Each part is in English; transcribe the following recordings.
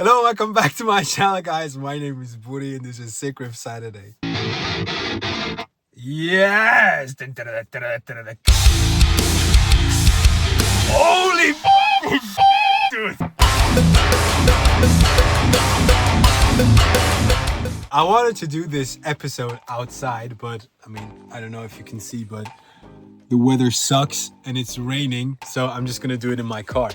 Hello, welcome back to my channel, guys. My name is Boden and this is Riff Saturday. Yes! Holy dude! I wanted to do this episode outside, but I don't know if you can see, but the weather sucks and it's raining, so I'm just gonna do it in my car.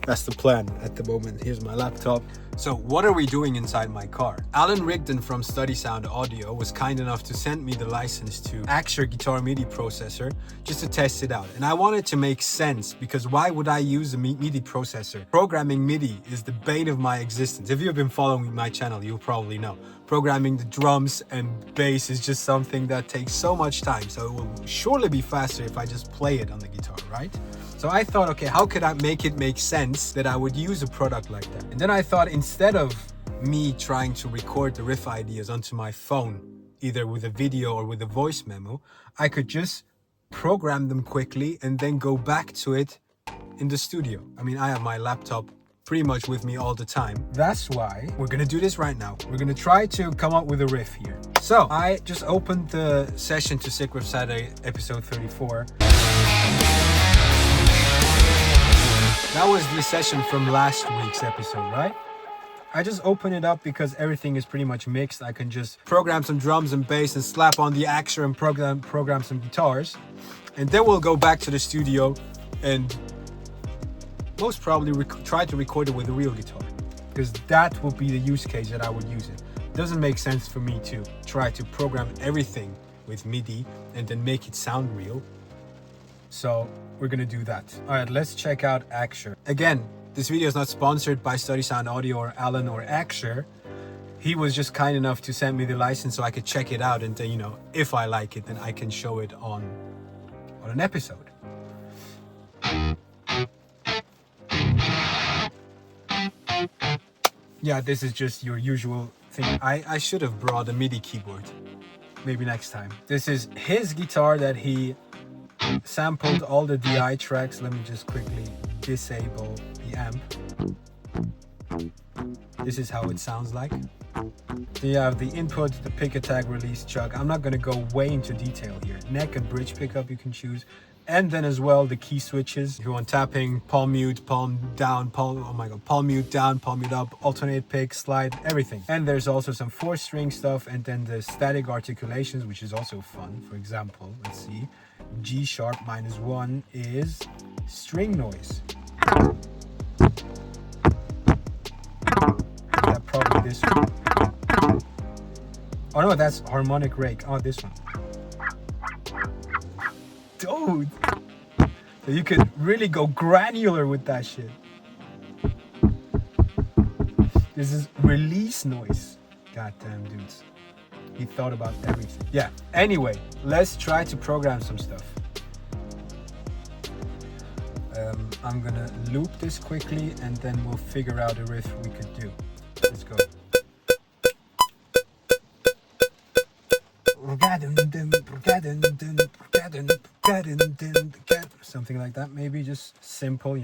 That's the plan at the moment. Here's my laptop. So what are we doing inside my car? Alan Rigdon from Study Sound Audio was kind enough to send me the license to AXURE Guitar MIDI processor just to test it out. And I wanted to make sense, because why would I use a MIDI processor? Programming MIDI is the bane of my existence. If you've been following my channel, you'll probably know. Programming the drums and bass is just something that takes so much time. So it will surely be faster if I just play it on the guitar, right? So I thought, okay, how could I make it make sense that I would use a product like that? And then I thought, instead of me trying to record the riff ideas onto my phone, either with a video or with a voice memo, I could just program them quickly and then go back to it in the studio. I have my laptop pretty much with me all the time. That's why we're gonna do this right now. We're gonna try to come up with a riff here. So I just opened the session to Riff Saturday episode 34. That was the session from last week's episode, right? I just open it up because everything is pretty much mixed. I can just program some drums and bass and slap on the AXURE and program some guitars. And then we'll go back to the studio and most probably try to record it with a real guitar, because that would be the use case that I would use it. It doesn't make sense for me to try to program everything with MIDI and then make it sound real. So we're gonna do that. All right, let's check out AXURE. Again, this video is not sponsored by Study Sound Audio or Alan or AXURE. He was just kind enough to send me the license so I could check it out, and then, if I like it, then I can show it on an episode. Yeah, this is just your usual thing. I should have brought a MIDI keyboard. Maybe next time. This is his guitar that he sampled all the DI tracks. Let me just quickly disable the amp. This is how it sounds like. So you have the input, the pick, attack, release, chug. I'm not going to go way into detail here. Neck and bridge pickup you can choose. And then as well the key switches. If you want tapping, palm mute, palm down, palm mute down, palm mute up, alternate pick, slide, everything. And there's also some 4-string stuff, and then the static articulations, which is also fun. For example, let's see. G sharp -1 is string noise. That probably this one. Oh no, that's harmonic rake. Oh, this one. Dude, so you could really go granular with that shit. This is release noise. Goddamn, dudes. He thought about everything. Yeah, anyway, let's try to program some stuff. I'm gonna loop this quickly and then we'll figure out a riff we could do. Let's go. Something like that, maybe just simple,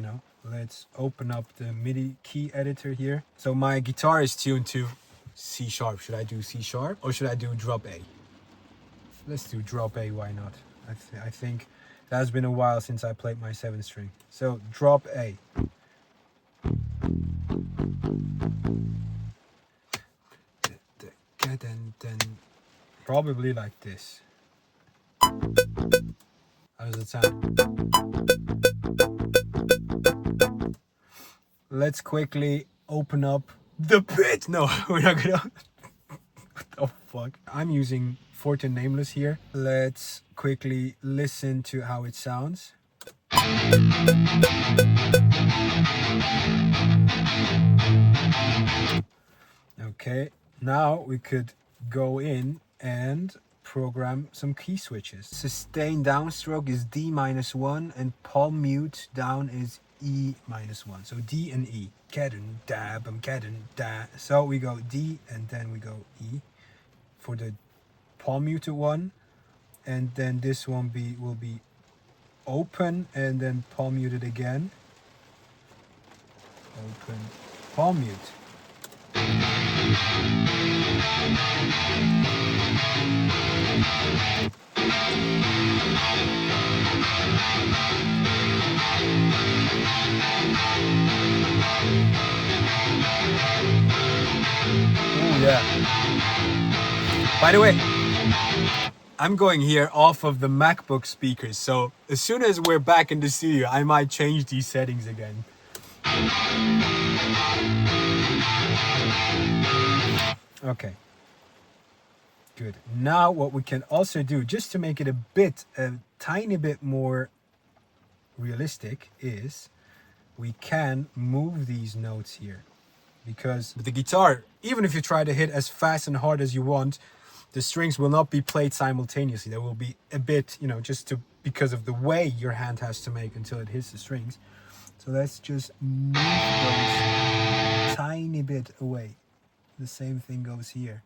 Let's open up the MIDI key editor here. So my guitar is tuned to C sharp. Should I do C sharp or should I do drop A? Let's do drop A, why not? I think it has been a while since I played my 7-string. So drop A. Probably like this. How does it sound? Let's quickly open up the pit. No, we're not gonna. What the fuck? I'm using Forte Nameless here. Let's quickly listen to how it sounds. Okay, now we could go in and program some key switches. Sustain downstroke is D-1 and palm mute down is E-1. So D and E. So we go D and then we go E for the palm muted one, and then this one will be open and then palm muted again. Open palm mute. Oh yeah. By the way, I'm going here off of the MacBook speakers, so as soon as we're back in the studio, I might change these settings again. Okay. Good. Now what we can also do, just to make it a tiny bit more realistic, is we can move these notes here. Because with the guitar, even if you try to hit as fast and hard as you want, the strings will not be played simultaneously. There will be a bit, you know, because of the way your hand has to make until it hits the strings. So let's just move those tiny bit away. The same thing goes here.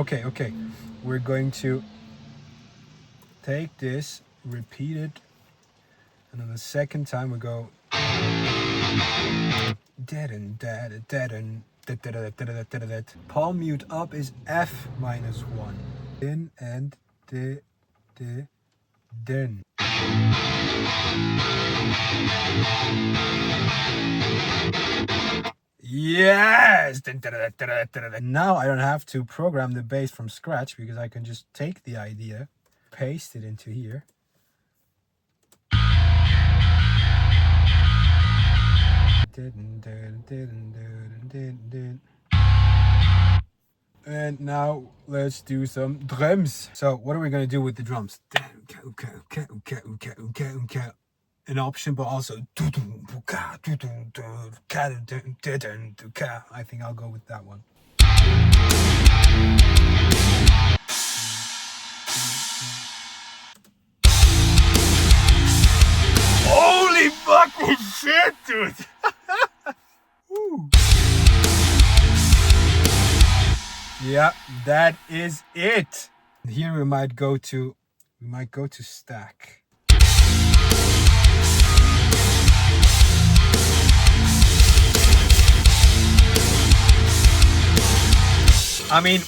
Okay. We're going to take this, repeat it, and on the second time we go palm mute up is F minus 1. In and den. Yes! Now I don't have to program the bass from scratch because I can just take the idea, paste it into here. And now let's do some drums. So what are we going to do with the drums? An option, but also I think I'll go with that one. Holy fucking shit, dude! Yeah, that is it. Here we might go to stack. I mean,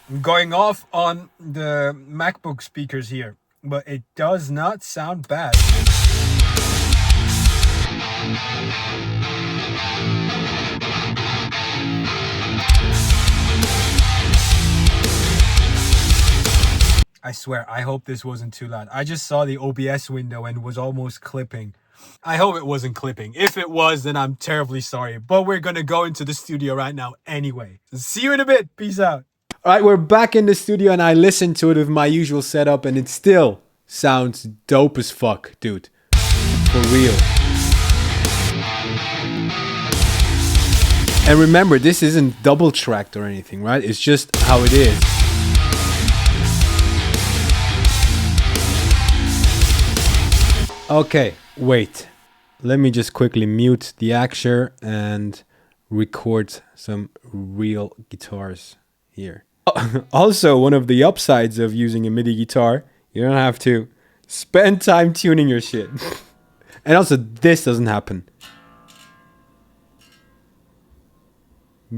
I'm going off on the MacBook speakers here, but it does not sound bad. I swear, I hope this wasn't too loud. I just saw the OBS window and was almost clipping. I hope it wasn't clipping. If it was, then I'm terribly sorry. But we're gonna go into the studio right now anyway. So see you in a bit. Peace out. All right, we're back in the studio and I listened to it with my usual setup and it still sounds dope as fuck, dude. For real. And remember, this isn't double tracked or anything, right? It's just how it is. Okay, wait. Let me just quickly mute the AXURE and record some real guitars here. Also, one of the upsides of using a MIDI guitar, you don't have to spend time tuning your shit. And also, this doesn't happen.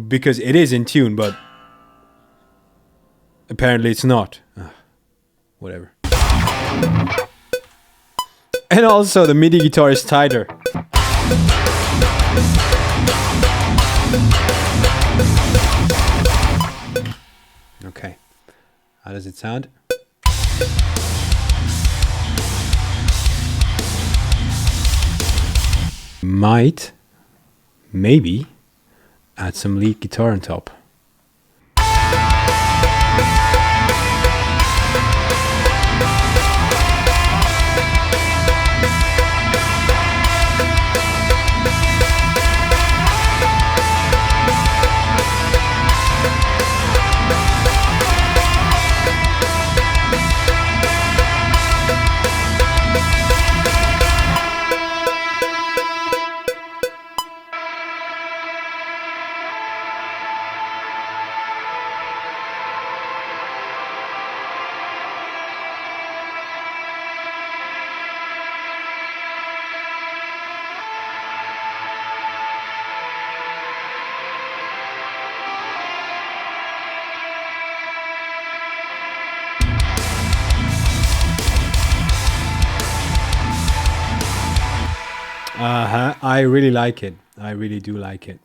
Because it is in tune, but apparently it's not. Whatever. And also the MIDI guitar is tighter. Okay. How does it sound? Maybe add some lead guitar on top. I really like it. I really do like it.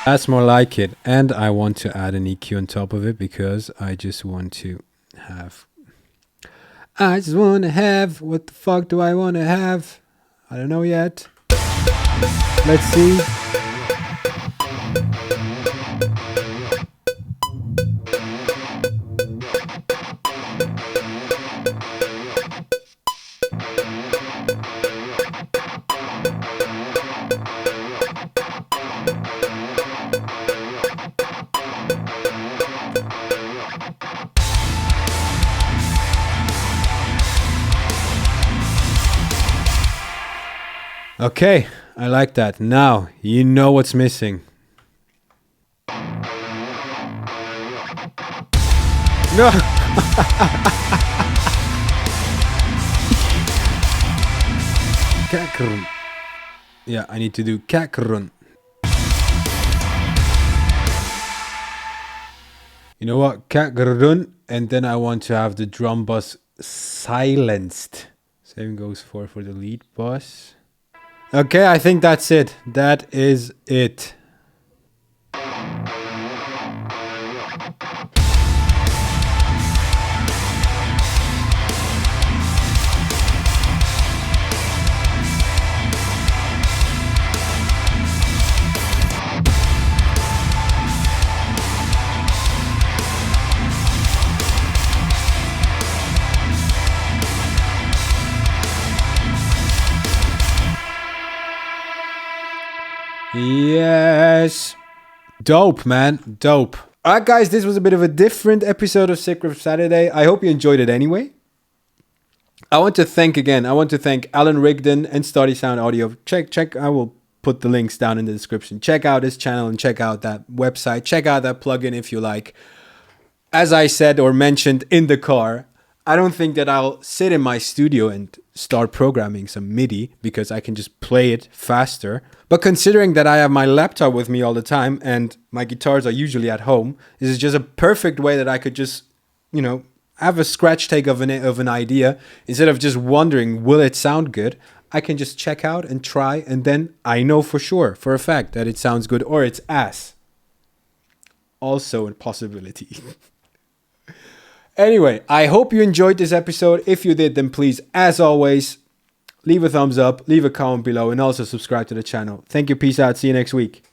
That's more like it. And I want to add an EQ on top of it because I just want to have... What the fuck do I want to have? I don't know yet. Let's see. Okay, I like that. Now, you know what's missing. No! Kakrun. Yeah, I need to do kakrun. You know what? Kakrun. And then I want to have the drum bus silenced. Same goes for the lead bus. Okay, I think that's it. That is it. Yes. Dope, man. Dope. Alright, guys, this was a bit of a different episode of Riff Saturday. I hope you enjoyed it anyway. I want to thank Alan Rigdon and Starty Sound Audio. Check. I will put the links down in the description. Check out his channel and check out that website. Check out that plugin if you like. As I said or mentioned in the car, I don't think that I'll sit in my studio and start programming some MIDI because I can just play it faster. But considering that I have my laptop with me all the time and my guitars are usually at home, this is just a perfect way that I could just, have a scratch take of an idea. Instead of just wondering, will it sound good? I can just check out and try, and then I know for sure, for a fact, that it sounds good or it's ass. Also a possibility. Anyway, I hope you enjoyed this episode. If you did, then please, as always, leave a thumbs up, leave a comment below, and also subscribe to the channel. Thank you, peace out, see you next week.